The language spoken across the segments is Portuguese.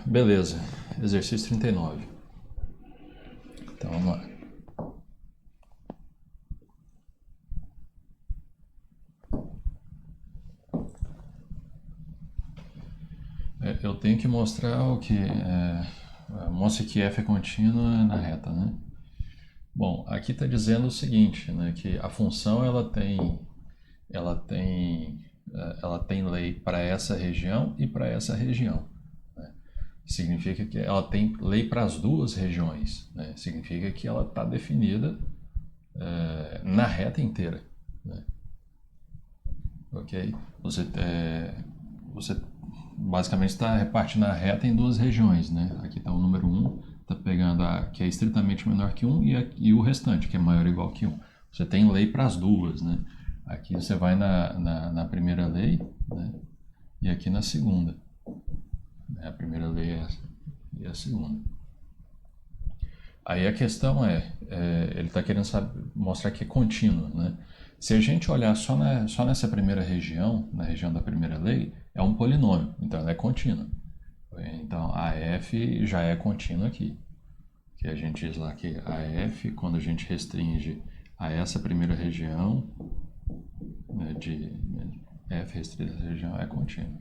Beleza, exercício 39. Então vamos lá. Eu tenho que mostrar o que mostra que f é contínua na reta, né? Bom, aqui está dizendo o seguinte, né, que a função ela tem lei para essa região e para essa região. Né? Significa que ela tem lei para as duas regiões. Né? Significa que ela está definida na reta inteira. Né? Ok? Você basicamente está repartindo a reta em duas regiões. Né? Aqui está o número 1, está pegando a que é estritamente menor que 1 e o restante, que é maior ou igual que 1. Você tem lei para as duas. Né? Aqui você vai na primeira lei, né? E aqui na segunda. A primeira lei é essa e a segunda. Aí a questão ele está querendo mostrar que é contínuo, né? Se a gente olhar só nessa primeira região, na região da primeira lei, é um polinômio, então ela é contínua. Então a f já é contínua aqui. Que a gente diz lá que a f, quando a gente restringe a essa primeira região, né, de f restrita a essa região, é contínua.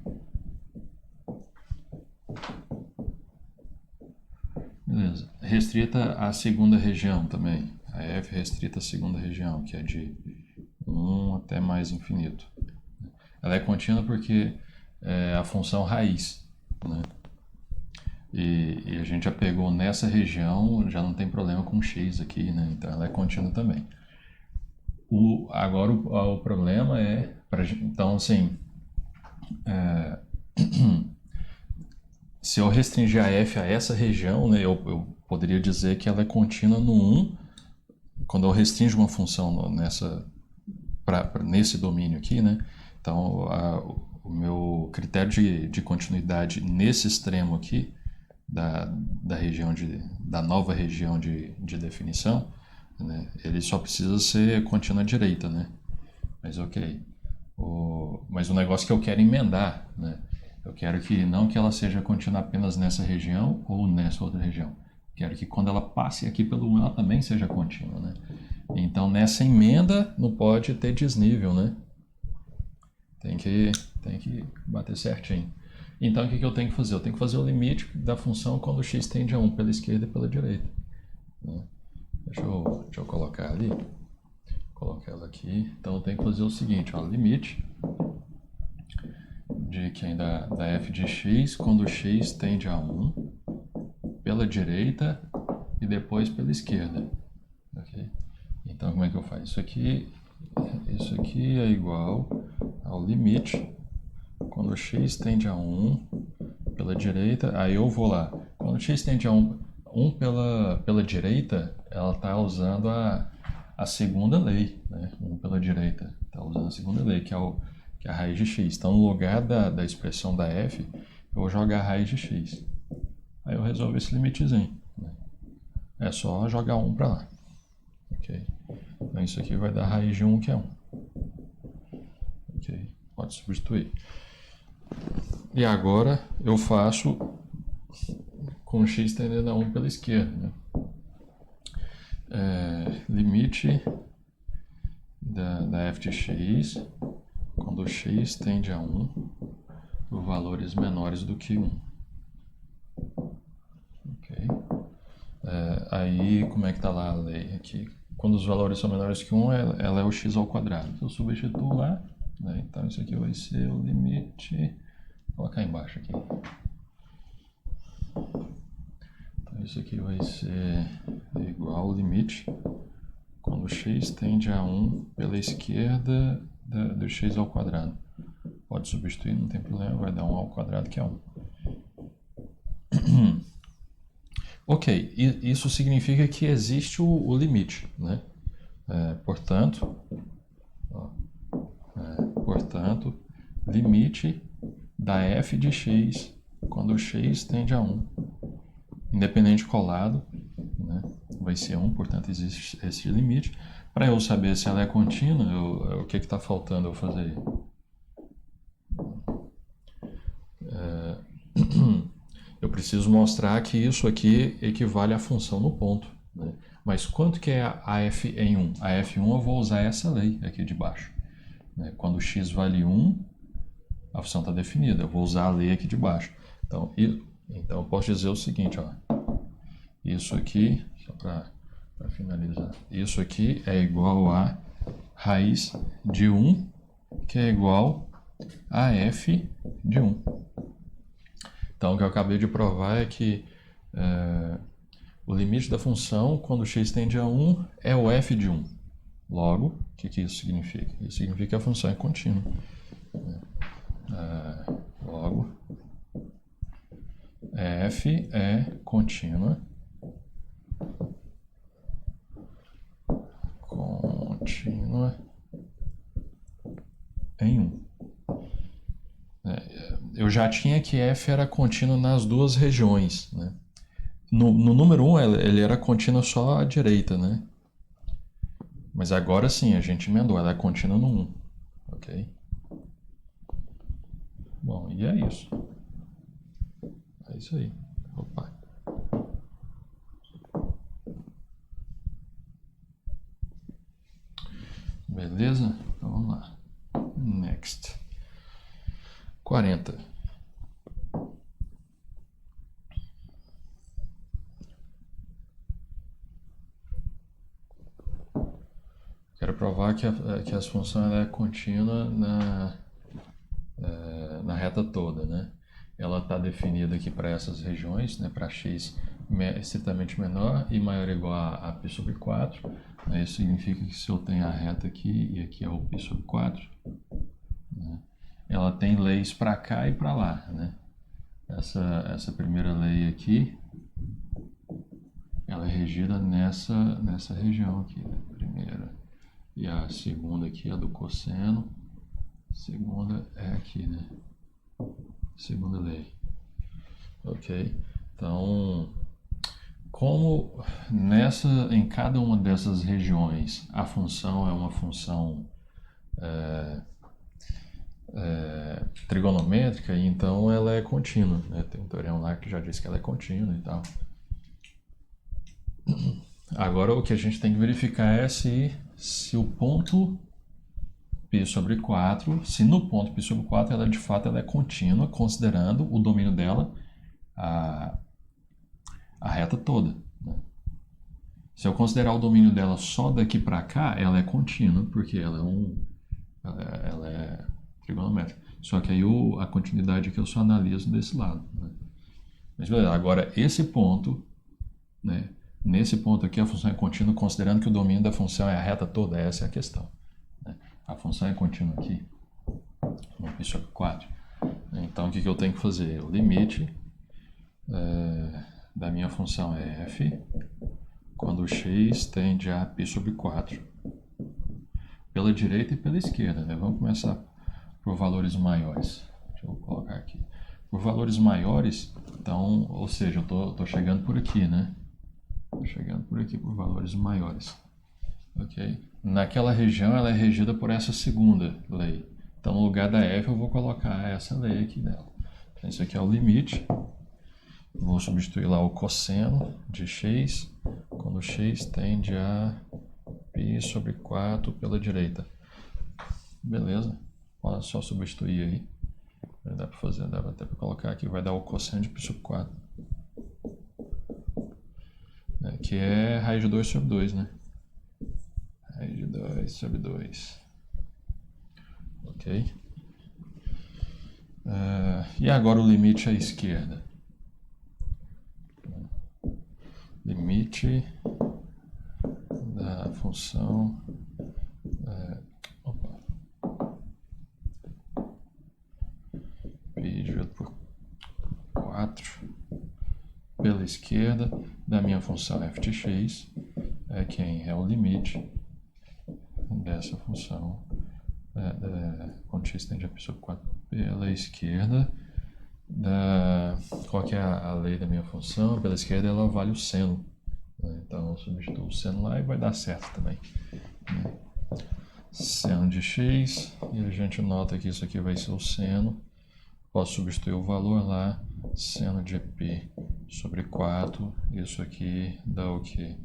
Beleza. Restrita à segunda região também. A f restrita à segunda região, que é de 1 até mais infinito. Ela é contínua porque é a função raiz. Né? E a gente já pegou nessa região, já não tem problema com x aqui, né? Então ela é contínua também. Agora o problema então assim, se eu restringir a f a essa região, né, eu poderia dizer que ela é contínua no 1, quando eu restringo uma função nesse domínio aqui, né? Então o meu critério de continuidade nesse extremo aqui, da região da nova região de definição, né, ele só precisa ser contínuo à direita, né? Mas ok. Mas o negócio que eu quero emendar, né? Eu quero não que ela seja contínua apenas nessa região ou nessa outra região. Quero que quando ela passe aqui pelo 1, ela também seja contínua, né? Então nessa emenda não pode ter desnível, né? Tem que bater certinho. Então o que eu tenho que fazer? Eu tenho que fazer o limite da função quando x tende a 1 pela esquerda e pela direita. Né? Deixa eu colocar ali. Colocar ela aqui. Então eu tenho que fazer o seguinte, ó, limite de quem da f de x quando x tende a 1 pela direita e depois pela esquerda. Okay? Então como é que eu faço? Isso aqui é igual ao limite quando x tende a 1 pela direita, aí eu vou lá. Quando x tende a 1 pela direita, ela está usando a segunda lei, né? 1 pela direita. Está usando a segunda lei, que é a raiz de x. Então, no lugar da expressão da f, eu vou jogar a raiz de x. Aí eu resolvo esse limitezinho. Né? É só jogar 1 para lá. Ok? Então, isso aqui vai dar a raiz de 1, que é 1. Ok? Pode substituir. E agora eu faço com x tendendo a 1 pela esquerda. Né? Limite da f de x quando x tende a 1 por valores menores do que 1. Ok? Aí, como é que está lá a lei aqui? Quando os valores são menores que 1, ela é o x ao quadrado. Eu substituo lá, né? Então isso aqui vai ser o limite. Vou colocar embaixo aqui. Então isso aqui vai ser igual ao limite quando x tende a 1 pela esquerda do x ao quadrado. Pode substituir, não tem problema, vai dar 1 ao quadrado, que é 1. Ok, isso significa que existe o limite, né? Portanto, limite da f de x quando x tende a 1, independente colado, né? Vai ser 1, portanto existe esse limite. Para eu saber se ela é contínua, o que está faltando eu fazer? preciso mostrar que isso aqui equivale à função no ponto, né? Mas quanto que é a f em 1? A f1 eu vou usar essa lei aqui de baixo, né? Quando x vale 1, a função está definida. Eu vou usar a lei aqui de baixo. Então eu posso dizer o seguinte, ó. Isso aqui, só para finalizar, isso aqui é igual a raiz de 1, que é igual a f de 1. Então, o que eu acabei de provar é que o limite da função, quando x tende a 1, é o f de 1. Logo, o que isso significa? Isso significa que a função é contínua. Logo, f é contínua em 1. Eu já tinha que f era contínuo nas duas regiões, né? No número 1 ele era contínuo só à direita, né? Mas agora sim, a gente emendou, ela é contínua no 1, ok? Bom, e é isso. É isso aí. Opa. Beleza? Então vamos lá. Next. 40. Quero provar que a função ela é contínua na reta toda, né? Ela está definida aqui para essas regiões, né? Para x estritamente menor e maior ou igual a π sobre 4. Né? Isso significa que se eu tenho a reta aqui e aqui é o π sobre 4, né? Ela tem leis para cá e para lá, né? Essa primeira lei aqui, ela é regida nessa região aqui, né? Primeira. E a segunda aqui é a do cosseno. Segunda é aqui, né? Segunda lei. Ok? Então, como em cada uma dessas regiões a função é uma função trigonométrica, então ela é contínua, né? Tem um teorema lá que já diz que ela é contínua e tal. Agora o que a gente tem que verificar é se o ponto π sobre 4, se no ponto π sobre 4 ela de fato ela é contínua, considerando o domínio dela a reta toda, né? Se eu considerar o domínio dela só daqui para cá, ela é contínua, porque ela é trigonométrica. Só que aí a continuidade aqui eu só analiso desse lado, né? Mas beleza, agora esse ponto, né? Nesse ponto aqui a função é contínua, considerando que o domínio da função é a reta toda, essa é a questão, né? A função é contínua aqui, no π sobre 4. Então o que eu tenho que fazer? O limite da minha função é f quando x tende a π sobre 4. Pela direita e pela esquerda, né? Vamos começar por valores maiores. Deixa eu colocar aqui. Por valores maiores, então, ou seja, eu tô chegando por aqui, né? Estou chegando por aqui por valores maiores. Ok? Naquela região ela é regida por essa segunda lei. Então, no lugar da f eu vou colocar essa lei aqui dela. Então, isso aqui é o limite. Vou substituir lá o cosseno de x quando x tende a π sobre 4 pela direita. Beleza? Pode só substituir aí. Dá para fazer, dá até para colocar aqui, vai dar o cosseno de π sobre 4. Que é raiz de 2 sobre 2, né? Raiz de 2 sobre 2. Ok? E agora o limite à esquerda. Limite da função π dividido por 4 pela esquerda da minha função f de x é quem é o limite dessa função quando x tende a π sobre 4 pela esquerda qual que é a lei da minha função? Pela esquerda ela vale o seno, né? Então eu substituo o seno lá e vai dar certo também, né? Seno de x, e a gente nota que isso aqui vai ser o seno. Posso substituir o valor lá, seno de π sobre 4, isso aqui dá o quê?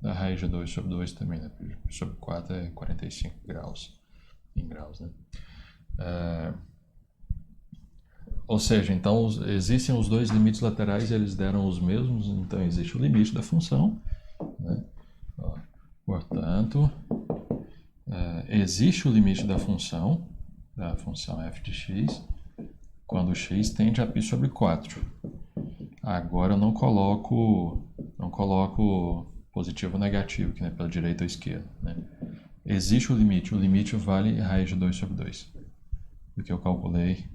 Dá raiz de 2 sobre 2 também, né? Pi sobre 4 é 45 graus, em graus, né? Ou seja, então existem os dois limites laterais, eles deram os mesmos, então existe o limite da função, né? Portanto, existe o limite da função f de x, quando x tende a π sobre 4. Agora eu não coloco positivo ou negativo, que é pela direita ou esquerda, né? Existe o limite vale raiz de 2 sobre 2, porque eu calculei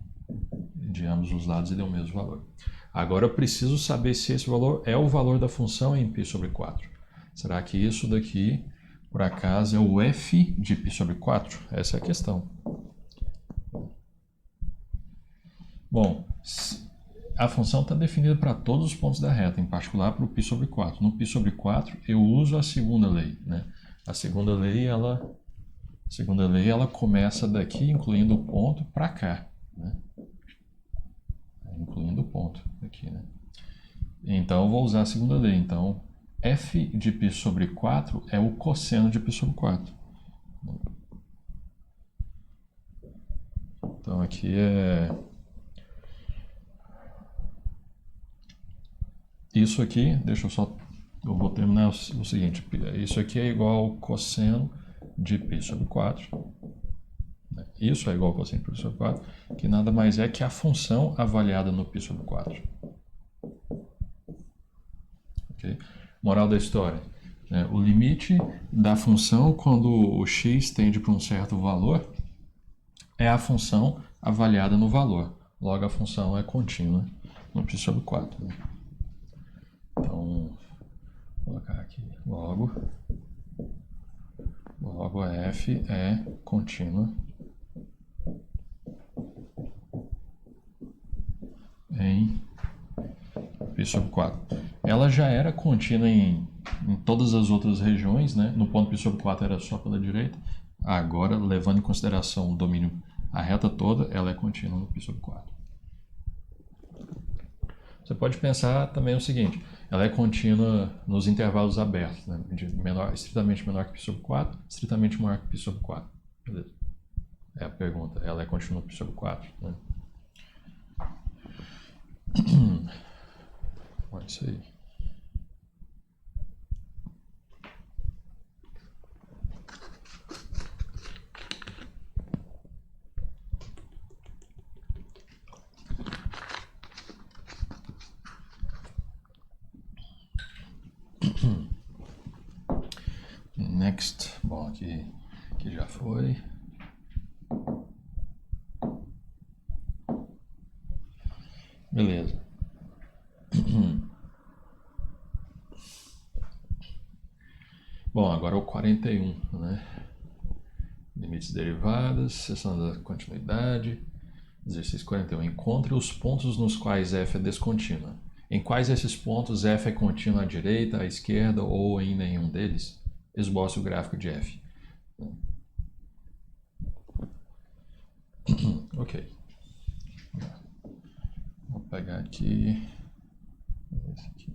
de ambos os lados e deu o mesmo valor. Agora eu preciso saber se esse valor é o valor da função em π sobre 4. Será que isso daqui, por acaso, é o f de π sobre 4? Essa é a questão. Bom, a função está definida para todos os pontos da reta, em particular para o π sobre 4. No π sobre 4 eu uso a segunda lei, né? A segunda lei ela começa daqui, incluindo o ponto, para cá, né? Incluindo o ponto aqui, né? Então eu vou usar a segunda lei. Então f de π sobre 4 é o cosseno de π sobre 4. Então aqui isso aqui, eu vou terminar o seguinte, isso aqui é igual ao cosseno de π sobre 4. Isso é igual ao cosseno de π sobre 4, que nada mais é que a função avaliada no π sobre 4. Okay? Moral da história, né? O limite da função quando o x tende para um certo valor é a função avaliada no valor. Logo, a função é contínua no π sobre 4. Né? Então, vou colocar aqui logo f é contínua em π sobre 4. Ela já era contínua em todas as outras regiões, né? No ponto π sobre 4 era só pela direita. Agora, levando em consideração o domínio, a reta toda, ela é contínua no π sobre 4. Você pode pensar também o seguinte, ela é contínua nos intervalos abertos, né? Estritamente menor que π sobre 4, estritamente maior que π sobre 4. Beleza? É a pergunta, ela é contínua no π sobre 4, né? Olha isso aí. Next. Bom, aqui já foi. Beleza. Bom, agora é o 41, né? Limites derivadas, seção da continuidade. Exercício 41. Encontre os pontos nos quais f é descontínua. Em quais esses pontos f é contínua à direita, à esquerda ou em nenhum deles? Esboce o gráfico de f. Ok. Vou pegar aqui. Esse aqui.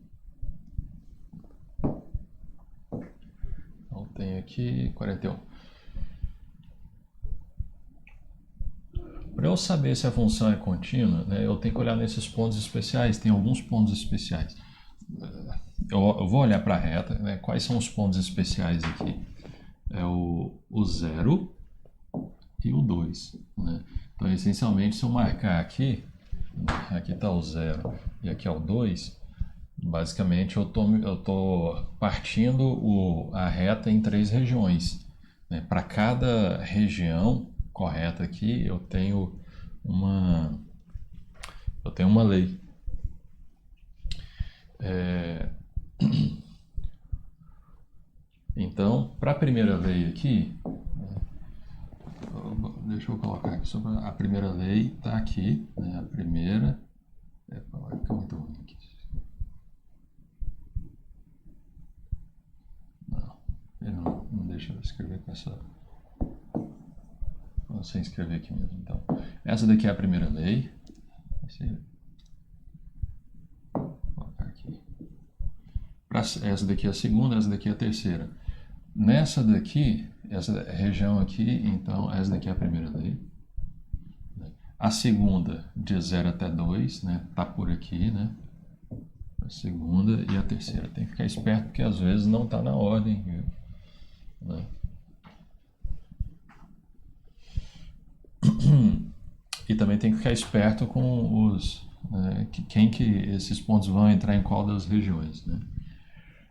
Então tem aqui 41. Para eu saber se a função é contínua, né, eu tenho que olhar nesses pontos especiais. Tem alguns pontos especiais. Eu vou olhar para a reta, né? Quais são os pontos especiais aqui? É o 0 e o 2. Né? Então, essencialmente, se eu marcar aqui está o 0 e aqui é o 2, basicamente eu tô partindo a reta em 3 regiões. Né? Para cada região correta aqui, eu tenho uma lei. Então, para a primeira lei aqui, deixa eu colocar aqui sobre a primeira lei, está aqui, né? A primeira, vai ficar muito ruim aqui. Não, ele não deixa eu escrever com essa, sem escrever aqui mesmo. Então, essa daqui é a primeira lei. Vou colocar aqui. essa daqui é a segunda, essa daqui é a terceira. Nessa daqui, essa região aqui, então, essa daqui é a primeira lei. A segunda, de 0 até 2, né? Tá por aqui, né? A segunda e a terceira. Tem que ficar esperto, porque às vezes não tá na ordem, viu? Né? E também tem que ficar esperto com os... quem que esses pontos vão entrar em qual das regiões, né?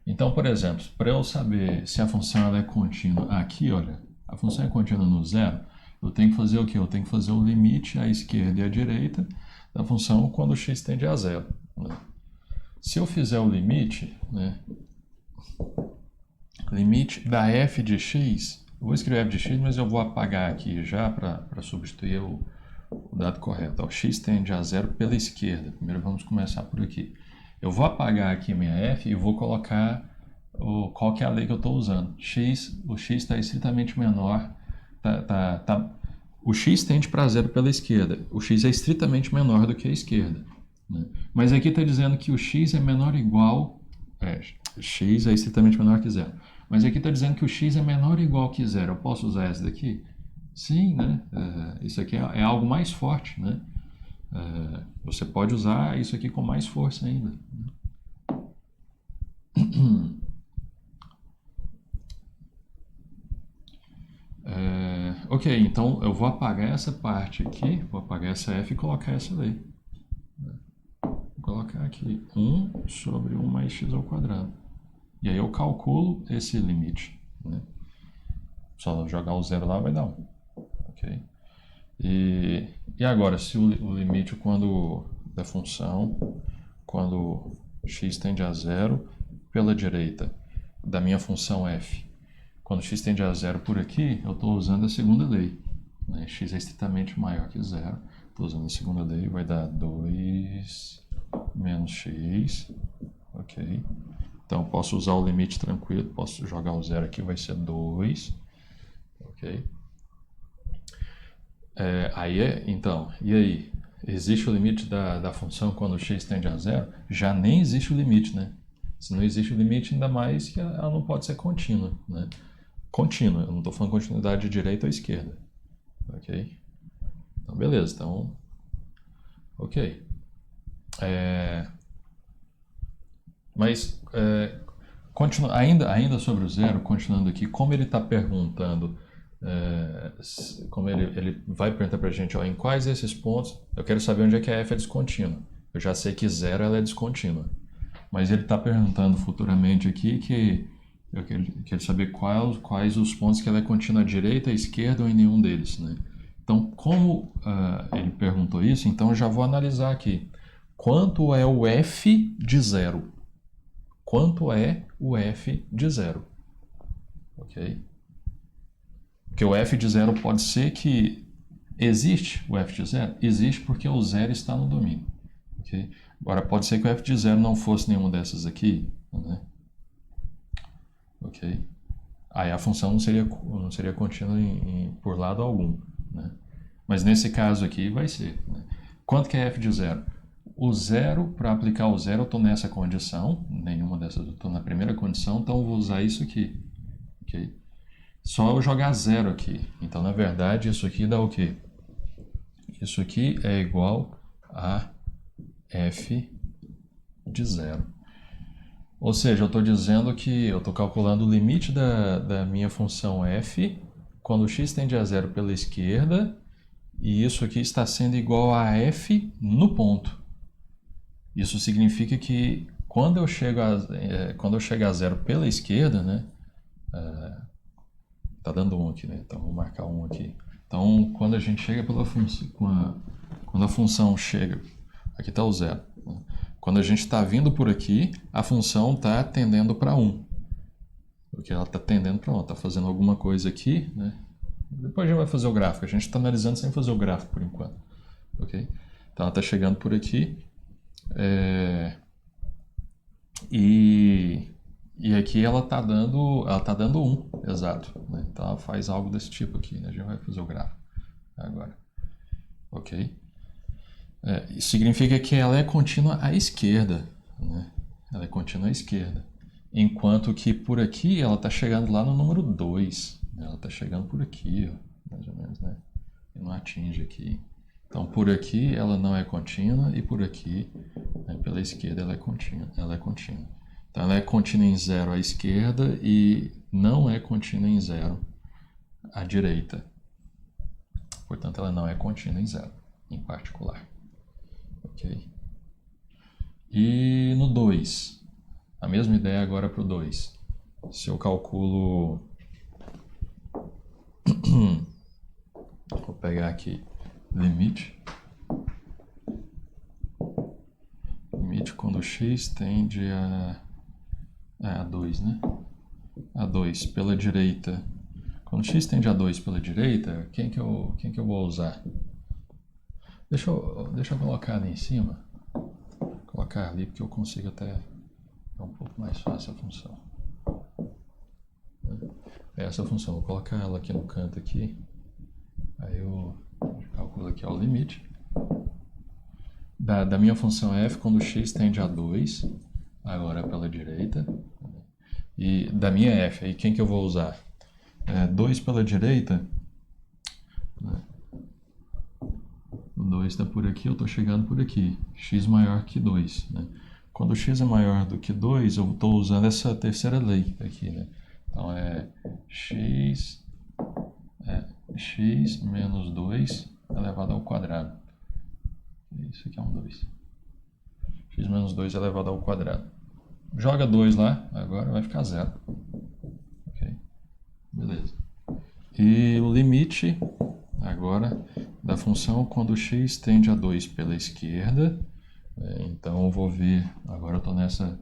Então, por exemplo, para eu saber se a função ela é contínua aqui, olha, a função é contínua no zero, eu tenho que fazer o quê? Eu tenho que fazer o limite à esquerda e à direita da função quando o x tende a zero, né? Se eu fizer o limite, né, limite da f de x, eu vou escrever f de x, mas eu vou apagar aqui já para substituir o dado correto. O x tende a zero pela esquerda. Primeiro vamos começar por aqui. Eu vou apagar aqui minha f e vou colocar qual que é a lei que eu estou usando. O x está estritamente menor. O x tende para zero pela esquerda. O x é estritamente menor do que a esquerda, né? Mas aqui está dizendo que o x é menor ou igual... x é estritamente menor que zero. Mas aqui está dizendo que o x é menor ou igual que zero. Eu posso usar essa daqui? Sim, né? Isso aqui é algo mais forte, né? Você pode usar isso aqui com mais força ainda. Ok, então eu vou apagar essa parte aqui, vou apagar essa f e colocar essa lei. Vou colocar aqui 1 sobre 1 mais x ao quadrado. E aí eu calculo esse limite, né? Só jogar o zero lá vai dar 1. Ok? E agora, se o limite da função, quando x tende a zero pela direita da minha função f, quando x tende a zero por aqui, eu estou usando a segunda lei, né? X é estritamente maior que zero. Estou usando a segunda lei, vai dar 2 menos x. Ok? Então, posso usar o limite tranquilo, posso jogar o zero aqui, vai ser 2. Ok? Então, e aí? Existe o limite da função quando x tende a zero? Já nem existe o limite, né? Se não existe o limite, ainda mais que ela não pode ser contínua, né? Contínua, eu não estou falando continuidade de direita ou esquerda. Ok? Então, beleza. Então, ok. Mas, ainda sobre o zero, continuando aqui, como ele está perguntando, como ele vai perguntar para a gente, ó, em quais desses pontos, eu quero saber onde é que a f é descontínua. Eu já sei que zero ela é descontínua. Mas ele está perguntando futuramente aqui que eu quero saber quais os pontos que ela é contínua à direita, à esquerda ou em nenhum deles, né? Então, como ele perguntou isso, então eu já vou analisar aqui. Quanto é o f de zero? Quanto é o f de zero? Ok? Porque o f de zero pode ser que... Existe o f de zero? Existe porque o zero está no domínio. Okay? Agora, pode ser que o f de zero não fosse nenhuma dessas aqui, né? Ok? Aí a função não seria contínua por lado algum, né? Mas nesse caso aqui vai ser, né? Quanto que é f de zero? O zero, para aplicar o zero, eu estou nessa condição, nenhuma dessas, eu estou na primeira condição, então eu vou usar isso aqui. Okay? Só eu jogar zero aqui. Então, na verdade, isso aqui dá o quê? Isso aqui é igual a f de zero. Ou seja, eu estou dizendo que eu estou calculando o limite da minha função f quando x tende a zero pela esquerda, e isso aqui está sendo igual a f no ponto. Isso significa que quando eu chego a zero pela esquerda, né? Tá dando 1 aqui, né? Então vou marcar 1 aqui. Então, quando a gente chega pela função, quando a função chega, aqui está o zero, né? Quando a gente está vindo por aqui, a função está tendendo para 1. Porque ela está tendendo para 1, está fazendo alguma coisa aqui, né? Depois a gente vai fazer o gráfico. A gente está analisando sem fazer o gráfico por enquanto. Ok? Então ela está chegando por aqui. E aqui ela está dando 1, exato, né? Então ela faz algo desse tipo aqui, né? A gente vai fazer o gráfico agora. Ok? Isso significa que ela é contínua à esquerda, né? Ela é contínua à esquerda. Enquanto que por aqui ela está chegando lá no número 2. Ela está chegando por aqui, ó, mais ou menos, né? E não atinge aqui. Então por aqui ela não é contínua e por aqui, né, pela esquerda, ela é contínua. Então ela é contínua em 0 à esquerda e não é contínua em 0 à direita. Portanto, ela não é contínua em 0, em particular. Ok? E no 2, a mesma ideia agora para o 2. Se eu calculo... Vou pegar aqui limite quando x tende a 2, né? A 2 pela direita. Quando x tende a 2 pela direita, quem que eu vou usar? Deixa eu colocar ali em cima. Colocar ali porque eu consigo até... É um pouco mais fácil a função. Essa função, vou colocar ela aqui no canto aqui. Aí eu calculo aqui o limite da minha função f quando x tende a 2, agora pela direita. E da minha f, aí quem que eu vou usar? 2 pela direita. 2 está por aqui, eu estou chegando por aqui. X maior que 2. Né? Quando x é maior do que 2, eu estou usando essa terceira lei aqui. Né? Então é x menos 2 elevado ao quadrado. Isso aqui é um 2. X menos 2 elevado ao quadrado. Joga 2 lá, agora vai ficar 0. Ok? Beleza. E o limite, agora, da função quando x tende a 2 pela esquerda. Então eu vou ver, agora eu estou nessa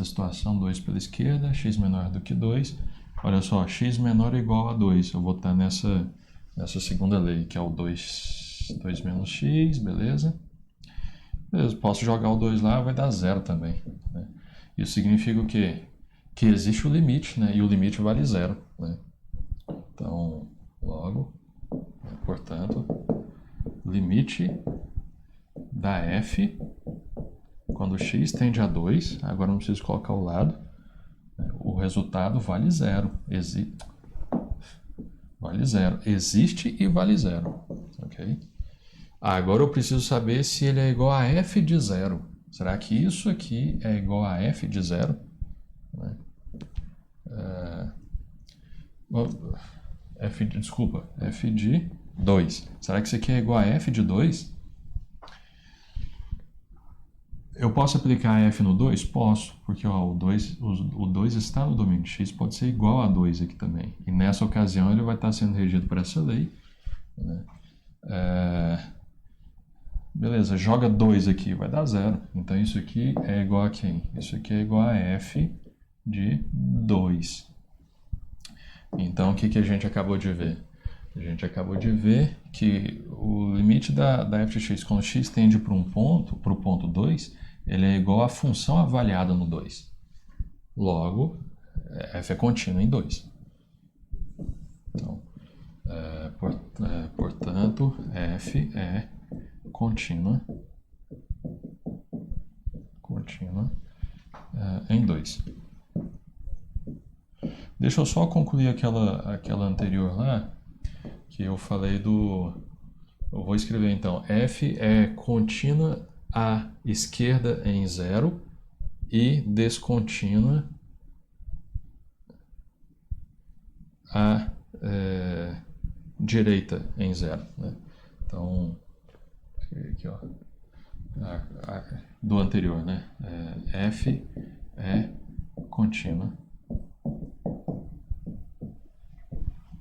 situação, 2 pela esquerda, x menor do que 2. Olha só, x menor ou igual a 2. Eu vou estar nessa segunda lei, que é o 2 menos x, beleza? Beleza, posso jogar o 2 lá, vai dar 0 também. Né? Isso significa o quê? Que existe o limite, né? E o limite vale 0. Né? Então, logo, portanto, limite da f quando x tende a 2, agora não preciso colocar o lado, né? O resultado vale 0. Vale 0. Existe e vale 0. Ok? Agora eu preciso saber se ele é igual a f de 0. Será que isso aqui é igual a f de 0? Né? Desculpa, f de 2. Será que isso aqui é igual a f de 2? Eu posso aplicar f no 2? Posso, porque ó, o 2 está no domínio de x, pode ser igual a 2 aqui também. E nessa ocasião ele vai estar sendo regido por essa lei. Né? Beleza, joga 2 aqui, vai dar 0. Então isso aqui é igual a quem? Isso aqui é igual a f de 2. Então o que a gente acabou de ver? A gente acabou de ver que o limite da f de x quando x tende para o ponto 2, ele é igual à função avaliada no 2. Logo, f é contínua em 2. Então, portanto, f é contínua em 2. Deixa eu só concluir aquela anterior lá, que eu falei do... Eu vou escrever então, f é contínua à esquerda em 0 e descontínua à direita em 0. Né? Então, aqui ó, do anterior, né? F é contínua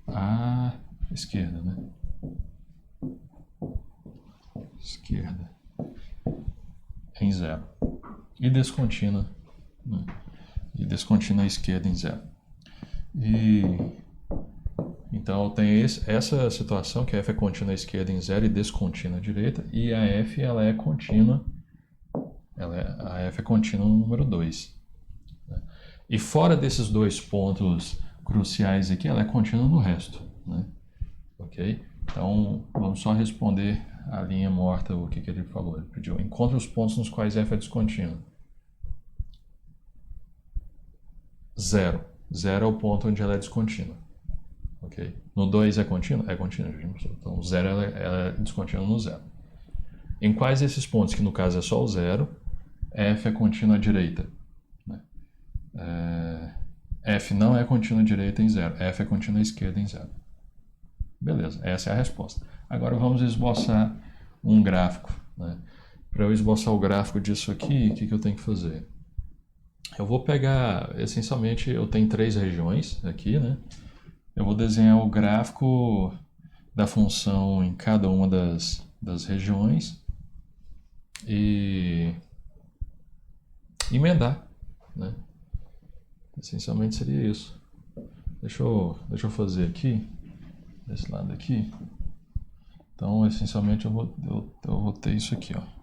à esquerda, né? Esquerda em 0 e descontínua, né? E descontínua à esquerda em 0. E então tem essa situação que a f é contínua à esquerda em 0 e descontínua à direita, e a f ela é contínua, a f é contínua no número 2. Né? E fora desses dois pontos cruciais aqui, ela é contínua no resto. Né? Ok? Então vamos só responder a linha morta, o que ele falou. Ele pediu: encontre os pontos nos quais f é descontínua. 0. 0 é o ponto onde ela é descontínua. Okay? No 2 é contínua? É contínua. Então, 0 ela é descontínua no 0. Em quais desses pontos, que no caso é só o 0, f é contínua à direita? Né? F não é contínua à direita em 0. F é contínua à esquerda em 0. Beleza, essa é a resposta. Agora vamos esboçar um gráfico. Né? Para eu esboçar o gráfico disso aqui, o que eu tenho que fazer? Eu vou pegar, essencialmente, eu tenho 3 regiões aqui, né? Eu vou desenhar o gráfico da função em cada uma das regiões e emendar, né? Essencialmente seria isso. Deixa eu fazer aqui, desse lado aqui. Então, essencialmente, eu vou ter isso aqui, ó.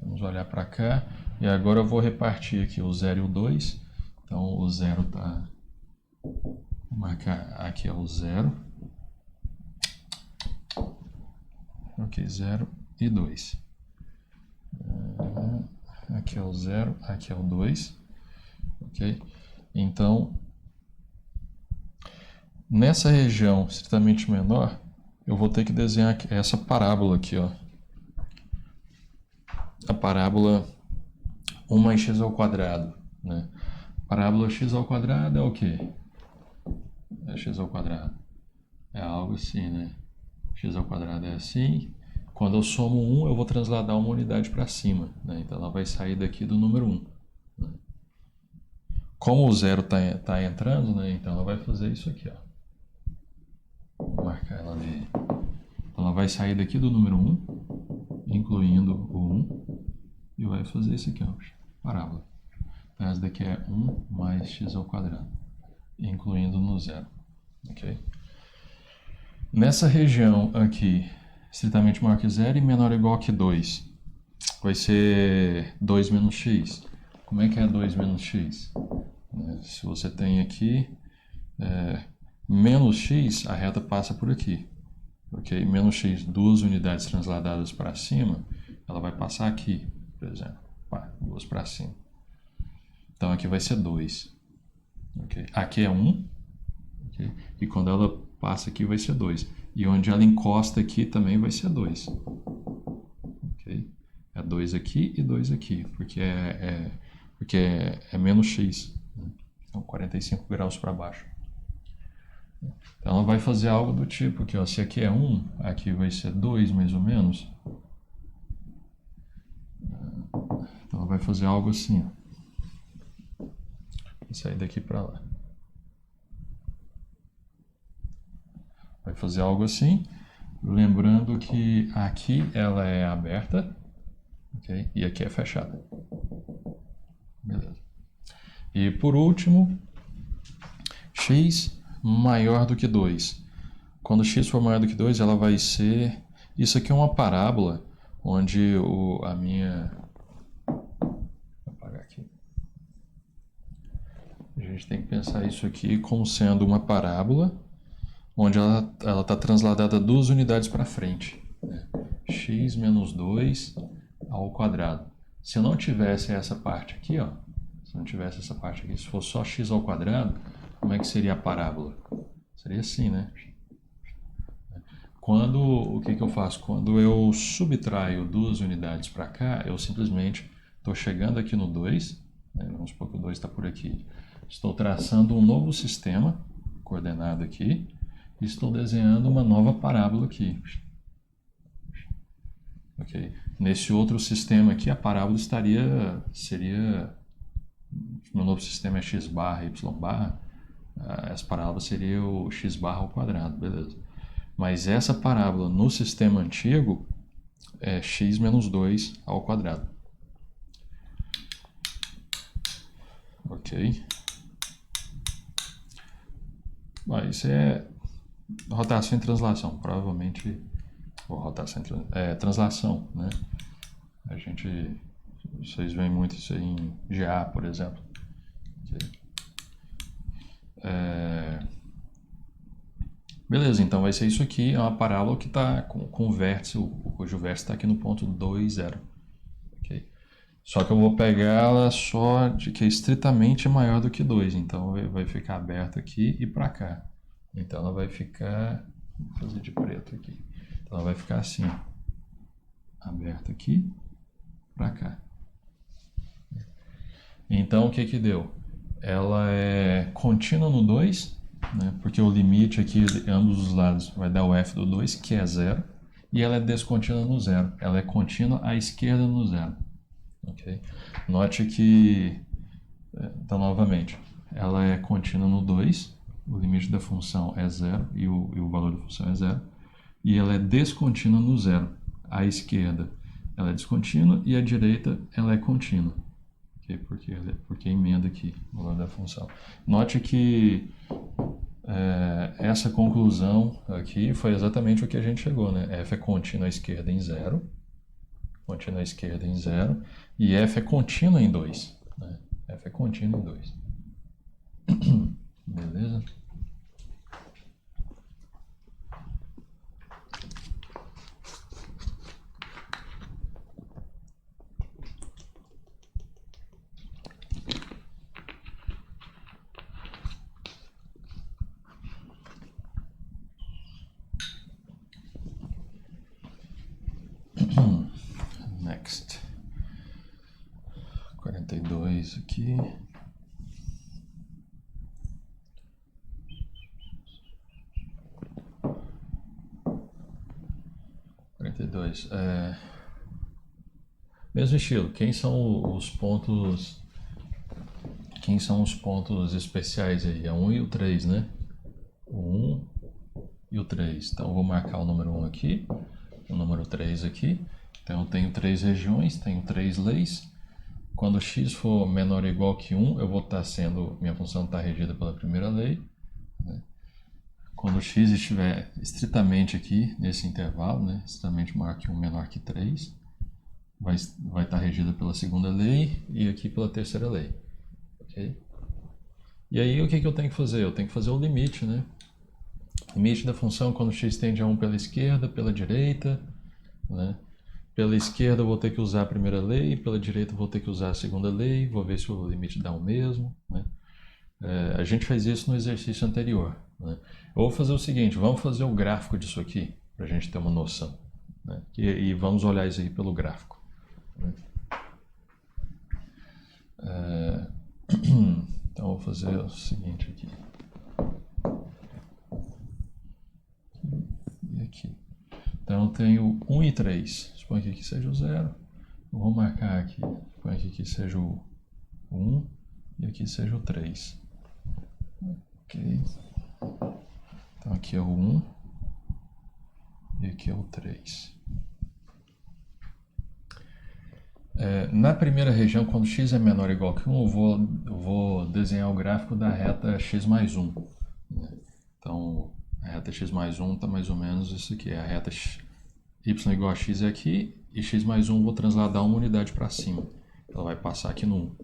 Vamos olhar para cá. E agora eu vou repartir aqui o 0 e o 2. Então, o 0 tá... Vou marcar aqui é o 0. Ok, 0 e 2. Aqui é o 0, aqui é o 2. Ok? Então, nessa região estritamente menor, eu vou ter que desenhar essa parábola aqui, ó. A parábola 1 mais x ao quadrado, né? Parábola x ao quadrado é o quê? É x ao quadrado. É algo assim, né? X ao quadrado é assim. Quando eu somo 1, eu vou transladar uma unidade para cima, né? Então ela vai sair daqui do número 1. Né? Como o 0 tá entrando, né? Então ela vai fazer isso aqui, ó. Vou marcar ela ali. Então ela vai sair daqui do número 1, incluindo o 1, e vai fazer isso aqui, ó. Parábola. Então essa daqui é 1 mais x ao quadrado, incluindo no 0. Ok? Nessa região aqui, estritamente maior que 0 e menor ou igual que 2, vai ser 2 menos x. Como é que é 2 menos x? Se você tem aqui menos x, a reta passa por aqui. Ok? Menos x, 2 unidades transladadas para cima, ela vai passar aqui, por exemplo. 2 para cima. Então aqui vai ser 2. Okay? Aqui é 1. Okay? E quando ela passa aqui vai ser 2. E onde ela encosta aqui também vai ser 2. Okay? É 2 aqui e 2 aqui, porque é menos x. Né? Então 45 graus para baixo. Então ela vai fazer algo do tipo aqui, ó, se aqui é 1, aqui vai ser 2 mais ou menos. Então ela vai fazer algo assim, ó. Vou sair daqui para lá. Vai fazer algo assim, lembrando que aqui ela é aberta, okay? E aqui é fechada. Beleza. E por último, x maior do que 2. Quando x for maior do que 2, ela vai ser... Isso aqui é uma parábola, onde a minha... Vou apagar aqui. A gente tem que pensar isso aqui como sendo uma parábola, onde ela está transladada 2 unidades para frente. Né? X menos 2 ao quadrado. Se eu não tivesse essa parte aqui, ó, se não tivesse essa parte aqui, se fosse só x ao quadrado, como é que seria a parábola? Seria assim, né? O que eu faço? Quando eu subtraio 2 unidades para cá, eu simplesmente estou chegando aqui no 2, né? Vamos supor que o 2 está por aqui. Estou traçando um novo sistema, coordenado aqui, e estou desenhando uma nova parábola aqui. Okay? Nesse outro sistema aqui, a parábola seria... Meu novo sistema é x barra, y barra. Essa parábola seria o x barra ao quadrado, beleza. Mas essa parábola no sistema antigo é x menos 2 ao quadrado. Ok? Bom, isso é rotação e translação. Provavelmente, rotação e translação, né? Vocês veem muito isso aí em GA, por exemplo. Okay. Beleza, então vai ser isso aqui, é uma parábola que está com o vértice, cujo vértice está aqui no ponto 2, 0. Okay? Só que eu vou pegar ela só de que é estritamente maior do que 2, então vai ficar aberto aqui e para cá. Então ela vai ficar, vou fazer de preto aqui, então ela vai ficar assim, aberta aqui para cá. Então o que que deu? Ela é contínua no 2, né, porque o limite aqui de ambos os lados vai dar o f do 2, que é 0, e ela é descontínua no 0. Ela é contínua à esquerda no 0. Okay? Note que, então novamente, ela é contínua no 2, o limite da função é 0 e o valor da função é 0, e ela é descontínua no 0. À esquerda ela é descontínua e à direita ela é contínua. Okay? Porque emenda aqui o valor da função. Note que essa conclusão aqui foi exatamente o que a gente chegou, né? F é contínua à esquerda em 0, contínua à esquerda em 0, e F é contínua em 2. Né? F é contínua em 2. Beleza? Next. 42 aqui. Mesmo estilo. Quem são os pontos especiais aí? É 1 e o 3, né? O 1 e o 3. Então eu vou marcar o número 1 aqui, o número 3 aqui. Então eu tenho 3 regiões, tenho 3 leis. Quando x for menor ou igual que 1, eu vou estar minha função está regida pela primeira lei. Né? Quando x estiver estritamente aqui, nesse intervalo, né? Estritamente maior que 1, menor que 3, vai estar regida pela segunda lei e aqui pela terceira lei. Okay? E aí o que eu tenho que fazer? Eu tenho que fazer o limite, né? Limite da função quando x tende a 1 pela esquerda, pela direita, né? Pela esquerda eu vou ter que usar a primeira lei, pela direita eu vou ter que usar a segunda lei, vou ver se o limite dá o mesmo. Né? A gente fez isso no exercício anterior. Né? Eu vou fazer o seguinte, vamos fazer o gráfico disso aqui, para a gente ter uma noção. Né? E vamos olhar isso aí pelo gráfico. Né? Então eu vou fazer o seguinte aqui. E aqui. Então eu tenho 1 e 3. Suponho que aqui seja o 0. Eu vou marcar aqui. Suponho que aqui seja o 1 e aqui seja o 3. Ok. Então aqui é o 1 e aqui é o 3. Na primeira região, quando x é menor ou igual que 1, eu vou desenhar o gráfico da reta x mais 1. Então, a reta x mais 1 está mais ou menos isso aqui. A reta y igual a x é aqui, e x mais 1 eu vou transladar uma unidade para cima. Ela vai passar aqui no 1.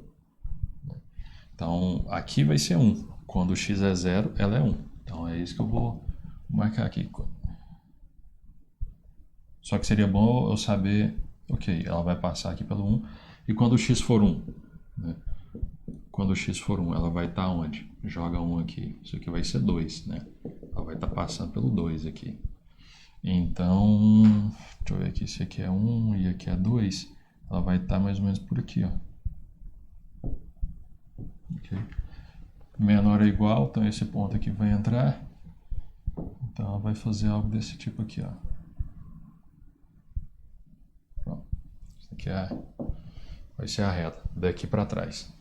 Então, aqui vai ser 1. Quando x é 0, ela é 1. Então, é isso que eu vou marcar aqui. Só que seria bom eu saber, ok, ela vai passar aqui pelo 1. E quando o x for 1? Né? Quando o x for 1, ela vai estar onde? Joga 1 aqui. Isso aqui vai ser 2, né? Ela vai estar passando pelo 2 aqui. Então, deixa eu ver aqui, se aqui é 1 e aqui é 2, ela vai estar mais ou menos por aqui, ó. Okay. Menor ou igual, então esse ponto aqui vai entrar. Então ela vai fazer algo desse tipo aqui, ó. Pronto. Isso aqui vai ser a reta, daqui para trás.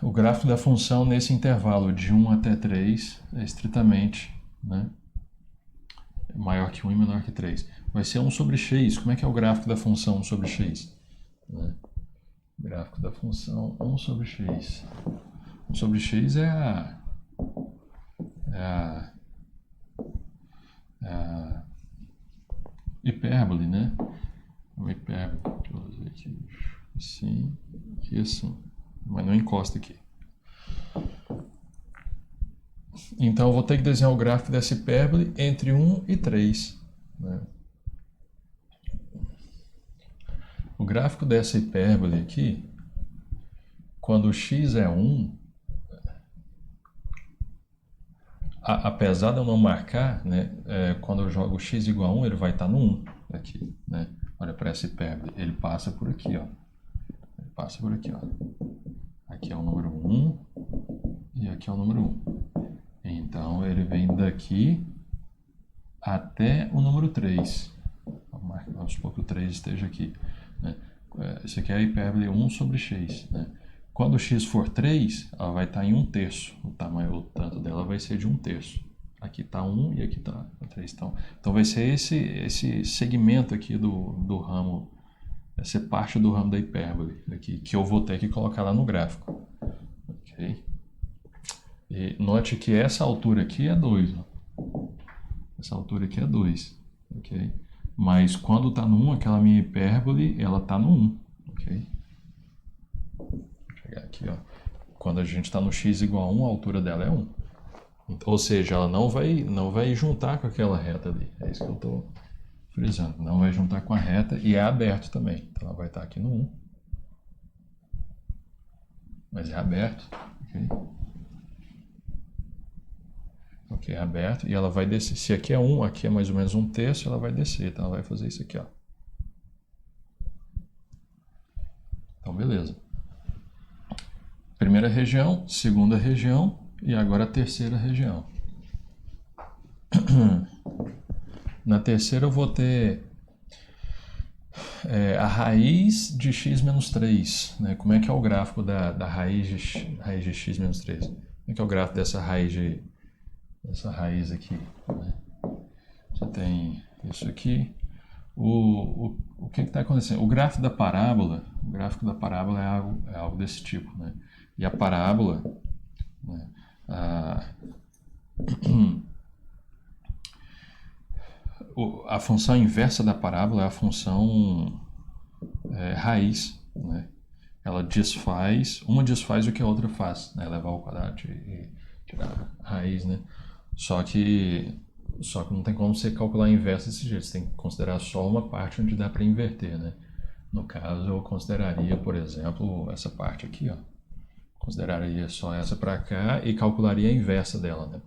O gráfico da função nesse intervalo de 1 até 3 é estritamente, né, maior que 1 e menor que 3. Vai ser 1 sobre x. Como é que é o gráfico da função 1 sobre x? Né? Gráfico da função 1 sobre x. 1 sobre x é a hipérbole, né? Uma hipérbole. Deixa eu fazer aqui. Assim e assim. Mas não encosta aqui. Então eu vou ter que desenhar o gráfico dessa hipérbole entre 1 e 3. Né? O gráfico dessa hipérbole aqui, quando x é 1, apesar de eu não marcar, né, quando eu jogo x igual a 1, ele vai estar no 1 aqui, né? Olha para essa hipérbole, ele passa por aqui, ó. Ele passa por aqui, ó. Aqui é o número 1 e aqui é o número 1. Então ele vem daqui até o número 3. Vamos supor que o 3 esteja aqui, né? Isso aqui é a hipérbole 1 sobre x, né? Quando o x for 3, ela vai estar em 1/3. O tamanho, o tanto dela vai ser de 1/3. Aqui está 1 e aqui está 3. Então vai ser esse segmento aqui do ramo, vai ser parte do ramo da hipérbole aqui, que eu vou ter que colocar lá no gráfico. Ok? E note que essa altura aqui é 2. Ó. Essa altura aqui é 2. Ok? Mas quando está no 1, aquela minha hipérbole, ela está no 1. Ok? Aqui, ó. Quando a gente está no x igual a 1, a altura dela é 1. Ou seja, ela não vai juntar com aquela reta ali. É isso que eu estou frisando. Não vai juntar com a reta e é aberto também. Então ela vai estar aqui no 1. Mas é aberto. Ok? Ok, é aberto. E ela vai descer. Se aqui é 1, aqui é mais ou menos 1/3, ela vai descer. Então ela vai fazer isso aqui, ó. Então, beleza. Primeira região, segunda região e agora a terceira região. Na terceira eu vou ter a raiz de x menos 3. Né? Como é que é o gráfico da raiz de x menos 3? Como é que é o gráfico dessa raiz aqui? Né? Você tem isso aqui. O que está acontecendo? O gráfico da parábola é algo desse tipo. Né? E a parábola, né, a função inversa da parábola é a função raiz. Né? Ela desfaz, uma desfaz o que a outra faz, né? Levar ao quadrado e tirar a raiz. Né? Só que não tem como você calcular a inversa desse jeito, você tem que considerar só uma parte onde dá para inverter. Né? No caso, eu consideraria, por exemplo, essa parte aqui, ó. Consideraria só essa para cá e calcularia a inversa dela. Né?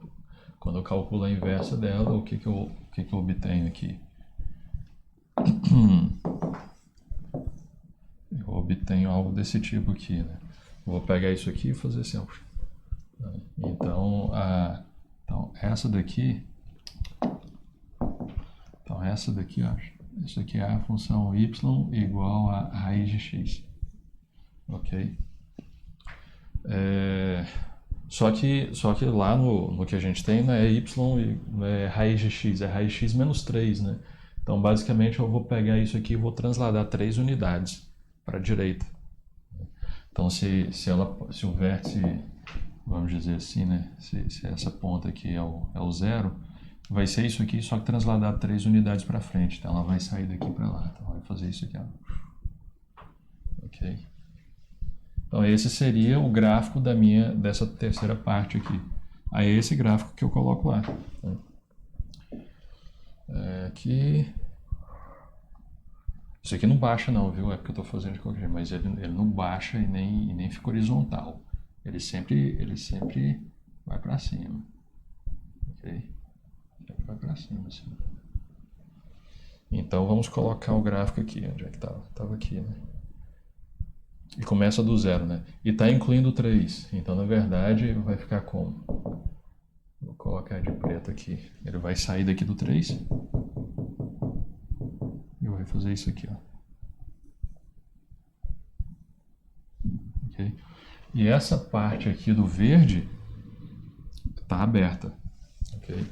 Quando eu calculo a inversa dela, o que eu obtenho aqui? Eu obtenho algo desse tipo aqui. Né? Vou pegar isso aqui e fazer assim. Então, essa daqui... Então, essa daqui, ó, isso aqui é a função y igual a raiz de x. Ok? Só que lá no que a gente tem, né, é y é raiz de x, é raiz de x menos 3, né? Então, basicamente, eu vou pegar isso aqui e vou transladar 3 unidades para a direita. Então, se o vértice, vamos dizer assim, né, se essa ponta aqui é o 0, vai ser isso aqui, só que transladar 3 unidades para frente. Então, ela vai sair daqui para lá. Então, vai fazer isso aqui, ó. Ok? Então, esse seria o gráfico dessa terceira parte aqui. Aí é esse gráfico que eu coloco lá. Né? Aqui... Isso aqui não baixa não, viu? É porque eu estou fazendo de qualquer jeito, mas ele não baixa e nem fica horizontal. Ele sempre vai para cima. Ok? Sempre vai para cima, assim. Então, vamos colocar o gráfico aqui. Onde é que estava? Estava aqui, né? E começa do 0, né? E está incluindo 3. Então, na verdade, vai ficar como? Vou colocar de preto aqui. Ele vai sair daqui do 3. E vai fazer isso aqui, ó. Ok? E essa parte aqui do verde está aberta. Ok?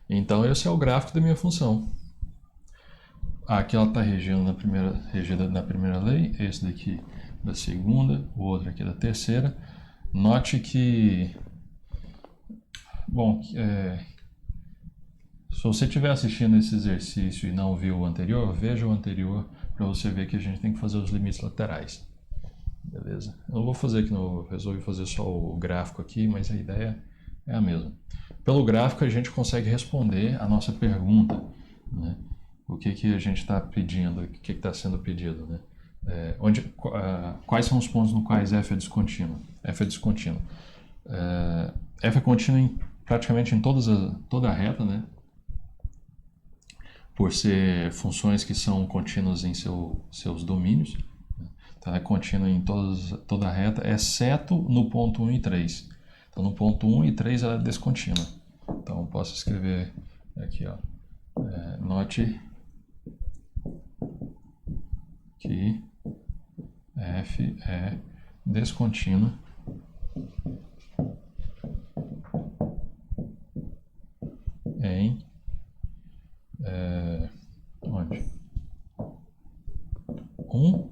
Então, esse é o gráfico da minha função. Aqui ela está regida na primeira lei, esse daqui da segunda, o outro aqui da terceira. Note que, bom, se você estiver assistindo esse exercício e não viu o anterior, veja o anterior para você ver que a gente tem que fazer os limites laterais. Beleza? Eu não vou fazer aqui, não, eu resolvi fazer só o gráfico aqui, mas a ideia é a mesma. Pelo gráfico a gente consegue responder a nossa pergunta, né? O que a gente está pedindo, o que está sendo pedido, né? Quais são os pontos no quais f é descontínuo? F é descontínuo. F é contínuo praticamente em toda a reta, né? Por ser funções que são contínuas em seus domínios. Então, ela é contínua em toda a reta, exceto no ponto 1 e 3. Então, no ponto 1 e 3 ela é descontínua. Então, posso escrever aqui, ó, note que f é descontínua em onde? 1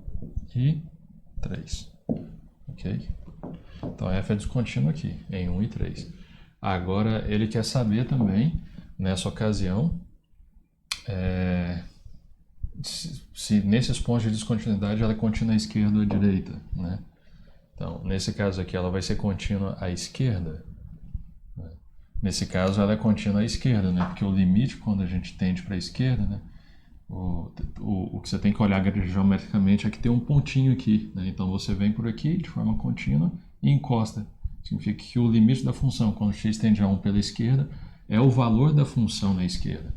e 3. Ok? Então f é descontínuo aqui, em 1 e 3. Agora ele quer saber também, nessa ocasião, se nesses pontos de descontinuidade ela é contínua à esquerda ou à direita, né? Então, nesse caso aqui, ela vai ser contínua à esquerda. Né? Nesse caso, ela é contínua à esquerda, né? Porque o limite, quando a gente tende para a esquerda, né? O que você tem que olhar geometricamente é que tem um pontinho aqui, né? Então, você vem por aqui de forma contínua e encosta. Significa que o limite da função, quando x tende a 1 pela esquerda, é o valor da função na esquerda.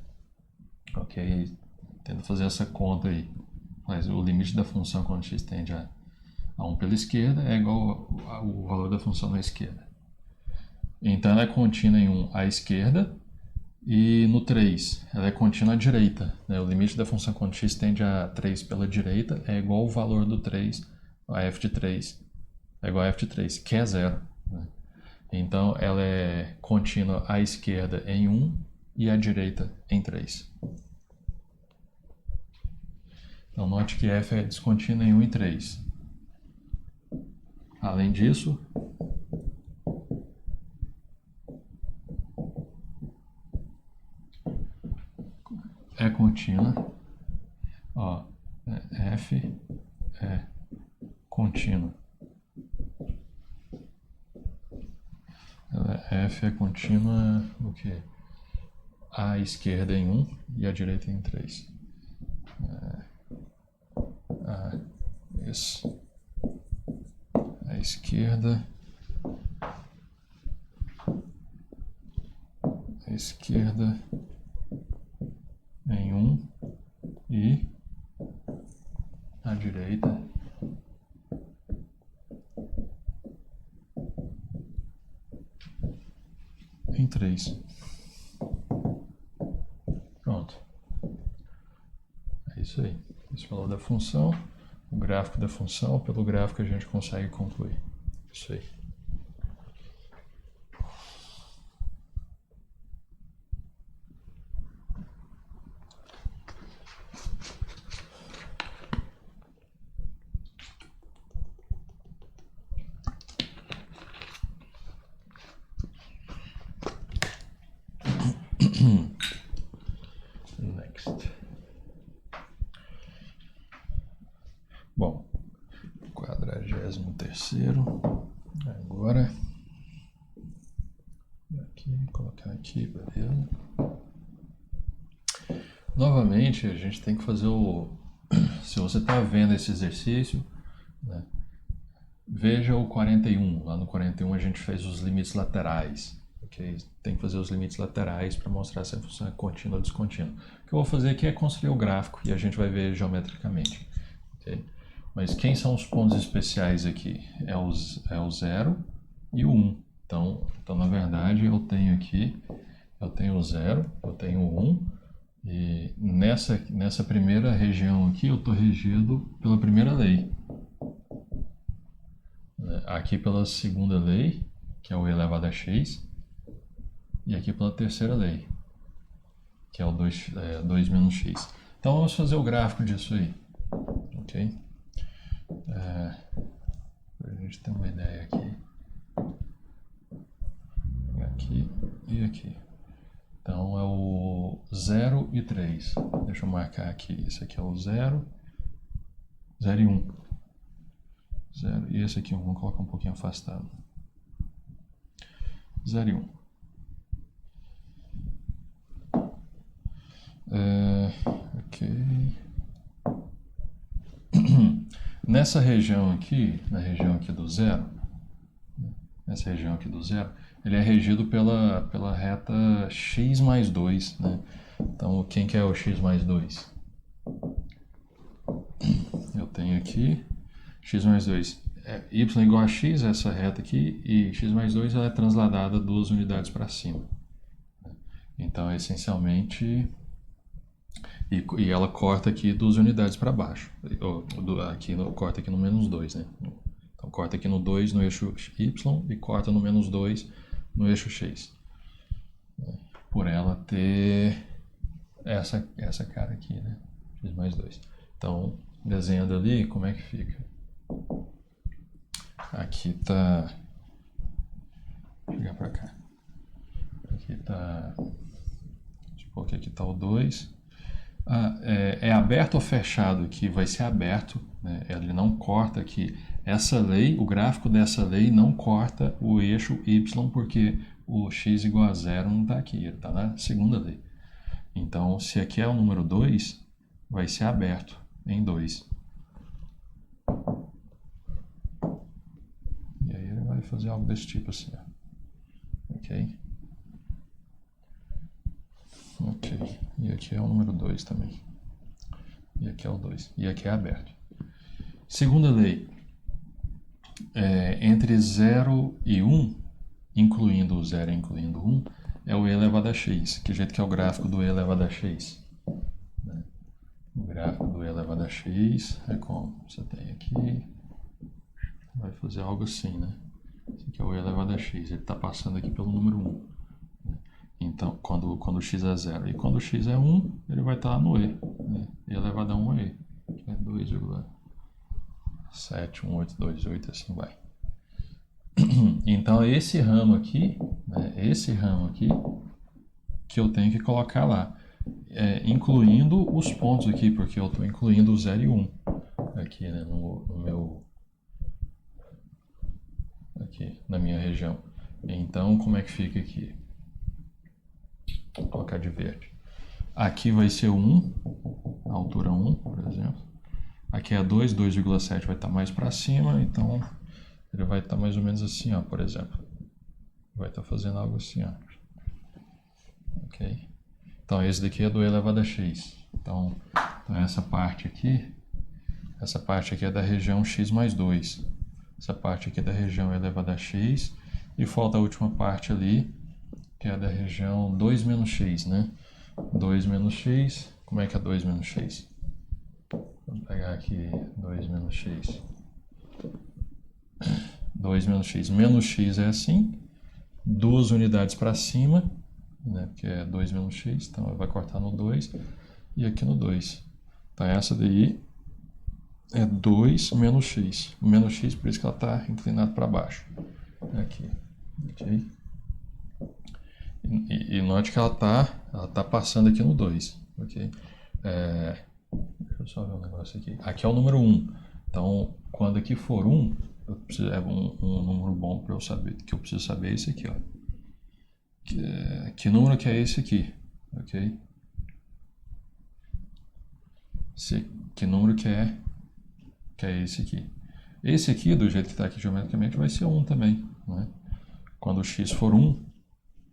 Ok? Tenta fazer essa conta aí. Mas o limite da função quando x tende a 1 pela esquerda é igual ao valor da função na esquerda. Então ela é contínua em 1 à esquerda e no 3 ela é contínua à direita. Né? O limite da função quando x tende a 3 pela direita é igual ao valor do 3 a f de 3. É igual a f de 3, que é 0. Né? Então ela é contínua à esquerda em 1 e à direita em 3. Então note que f é descontínua em 1 e 3. Além disso, é contínua. Ó, f é contínua. F é contínua o quê? À esquerda em 1 e à direita em 3. Isso. À esquerda em 1 e à direita em 3. Pronto. É isso aí. Esse valor da função, o gráfico da função, pelo gráfico a gente consegue concluir. Isso aí. Next. Bom, 43º. Agora, aqui, colocar aqui, beleza. Novamente, a gente tem que fazer se você está vendo esse exercício, né, veja o 41. Lá no 41 a gente fez os limites laterais. Okay? Tem que fazer os limites laterais para mostrar se a função é contínua ou descontínua. O que eu vou fazer aqui é construir o gráfico e a gente vai ver geometricamente. Okay? Mas quem são os pontos especiais aqui? É o 0 e o 1. Então, na verdade, eu tenho o 0, eu tenho o 1, e nessa primeira região aqui eu estou regido pela primeira lei. Aqui pela segunda lei, que é o elevado a x, e aqui pela terceira lei, que é o 2 menos x. Então vamos fazer o gráfico disso aí. Ok? Para a gente ter uma ideia aqui. Aqui e aqui. Então é o 0 e 3. Deixa eu marcar aqui. Esse aqui é o 0, 0 e 1. 0, e esse aqui vamos colocar um pouquinho afastado. 0 e 1. Ok. Nessa região aqui, na região aqui do zero, nessa região aqui do zero, ele é regido pela reta x mais 2, né? Então, quem que é o x mais 2? Eu tenho aqui x mais 2. Y igual a x, essa reta aqui, e x mais 2 ela é transladada 2 unidades para cima. Então, essencialmente, e ela corta aqui 2 unidades para baixo. Corta aqui no menos 2, né? Então, corta aqui no 2 no eixo y e corta no menos 2 no eixo x. Por ela ter essa cara aqui, né? X mais 2. Então, desenhando ali, como é que fica? Aqui tá... Vou chegar pra cá. Aqui tá... Deixa eu pôr que aqui tá o 2. É aberto ou fechado aqui? Vai ser aberto, né? Ele não corta aqui. Essa lei, o gráfico dessa lei não corta o eixo y, porque o x igual a 0 não está aqui, ele está na segunda lei. Então, se aqui é o número 2, vai ser aberto em 2. E aí ele vai fazer algo desse tipo assim, ó. Ok? Ok. E aqui é o número 2 também. E aqui é o 2. E aqui é aberto. Segunda lei. Entre 0 e 1, incluindo o 0 e incluindo 1, é o e elevado a x. Que jeito que é o gráfico do e elevado a x? O gráfico do e elevado a x é como? Você tem aqui... Vai fazer algo assim, né? Esse aqui é o e elevado a x. Ele está passando aqui pelo número 1. Então, quando x é 0. E quando x é 1, ele vai estar no e. Né? E elevado a 1 é e. Que é 2,71828, assim vai. Então, esse ramo aqui, né, que eu tenho que colocar lá, incluindo os pontos aqui, porque eu estou incluindo o 0 e 1 aqui, né, no meu... Aqui, na minha região. Então, como é que fica aqui? Vou colocar de verde. Aqui vai ser 1, a altura 1, por exemplo. Aqui é 2, 2,7 vai estar mais para cima, então ele vai estar mais ou menos assim, ó, por exemplo. Vai estar fazendo algo assim, ó. Ok? Então, esse daqui é do e elevado a x. Então essa parte aqui é da região x mais 2. Essa parte aqui é da região e elevado a x. E falta a última parte ali, que é da região 2 menos x, né? 2 menos x, como é que é 2 menos x? Vamos pegar aqui 2 menos x. 2 menos x. Menos x é assim, 2 unidades para cima, né? Porque é 2 menos x, então vai cortar no 2 e aqui no 2. Então essa daí é 2 menos x. O menos x, por isso que ela está inclinada para baixo. Aqui. Ok? E note que ela tá passando aqui no 2. Ok? Deixa eu só ver um negócio aqui. Aqui é o número 1. Então, quando aqui for 1, é um número bom para eu saber. Que eu preciso saber esse aqui, ó. Que número que é esse aqui? Ok? Que número que é esse aqui? Esse aqui, do jeito que está aqui geometricamente, vai ser 1 também. Né? Quando o x for 1,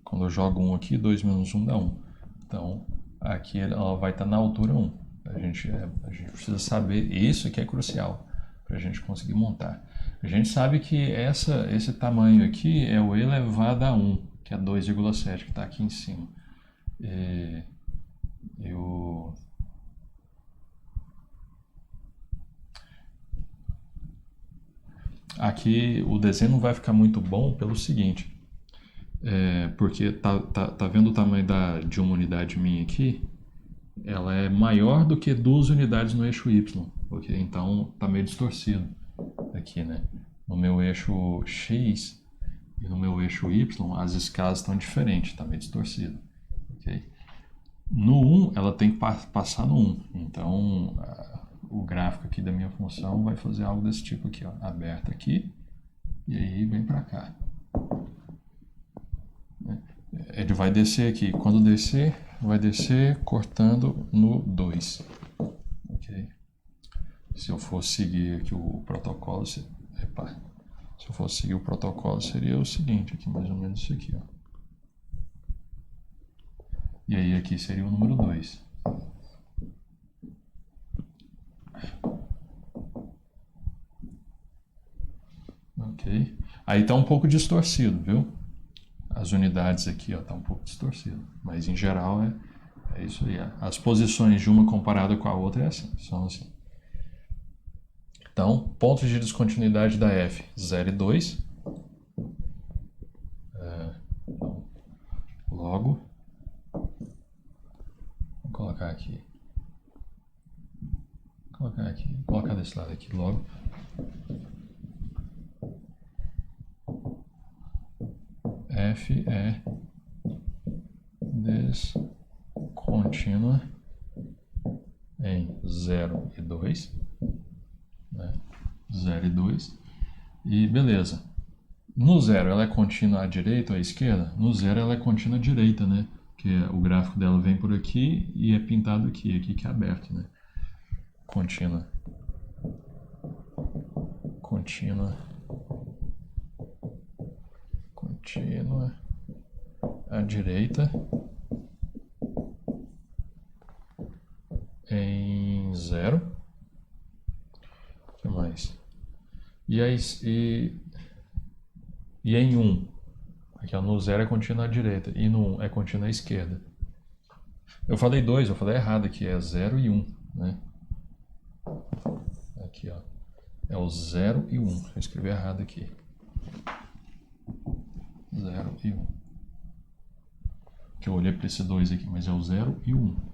quando eu jogo 1 aqui, 2 menos 1 dá 1. Então, aqui ela vai estar na altura 1. A gente precisa saber, isso que é crucial para a gente conseguir montar. A gente sabe que esse tamanho aqui é o e elevado a 1, que é 2,7, que está aqui em cima. Aqui o desenho não vai ficar muito bom pelo seguinte, porque tá vendo o tamanho de uma unidade minha aqui? Ela é maior do que 2 unidades no eixo y, ok? Então tá meio distorcido aqui, né? No meu eixo x e no meu eixo y, as escalas estão diferentes, tá meio distorcido, ok? No 1, ela tem que passar no 1, então o gráfico aqui da minha função vai fazer algo desse tipo aqui, ó, aberto aqui, e aí vem para cá. Ele vai descer aqui, quando descer, vai descer cortando no 2. Ok? Se eu for seguir aqui o protocolo, repare, se eu for seguir o protocolo seria o seguinte, aqui mais ou menos isso aqui, ó. E aí aqui seria o número 2. Ok? Aí tá um pouco distorcido, viu? As unidades aqui, ó, tá um pouco distorcido. Mas em geral é isso aí. As posições de uma comparada com a outra são assim. Então, pontos de descontinuidade da F, 0 e 2. Então, logo, vou colocar aqui. Colocar desse lado aqui logo. F é descontínua em 0 e 2. Né? 0 e 2. E beleza. No 0 ela é contínua à direita ou à esquerda? No 0 ela é contínua à direita, né? Porque o gráfico dela vem por aqui e é pintado aqui que é aberto, né? Contínua à direita em 0. O que mais? E em 1. Aqui, ó, no 0 é contínua à direita e no 1 é contínua à esquerda. Eu falei 2, eu falei errado aqui, é 0 e 1, né? Aqui, ó. É o 0 e 1. Eu escrevi errado aqui. 0 e 1. Que eu olhei para esse 2 aqui, mas é o 0 e o 1.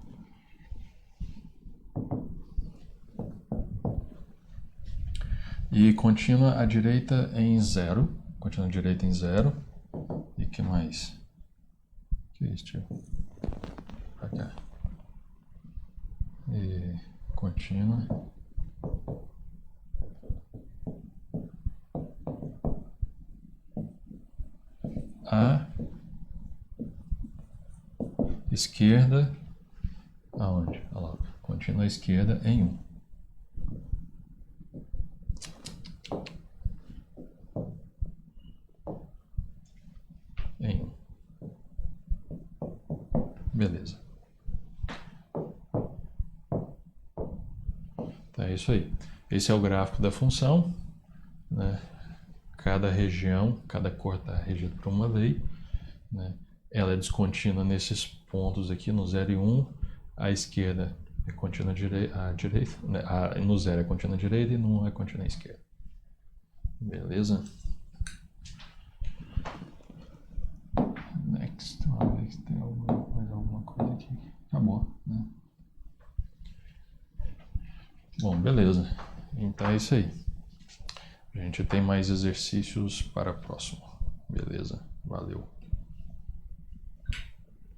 E contínua à direita em 0. Contínua à direita em 0. E que mais? Que é isso, tio? Pra cá. E contínua à esquerda. Aonde? Olha lá. Contínua à esquerda em 1. Em 1. Beleza. Então é isso aí. Esse é o gráfico da função, né? Cada região, cada cor está regida por uma lei, né? Ela é descontínua nesses pontos aqui, no 0 e 1. À esquerda é contínua à direita, né? No 0 é contínua à direita e no 1 é contínua à esquerda. Beleza? Next. Vamos ver se tem mais alguma coisa aqui. Acabou, né? Bom, beleza. Então é isso aí. A gente tem mais exercícios para a próxima. Beleza? Valeu.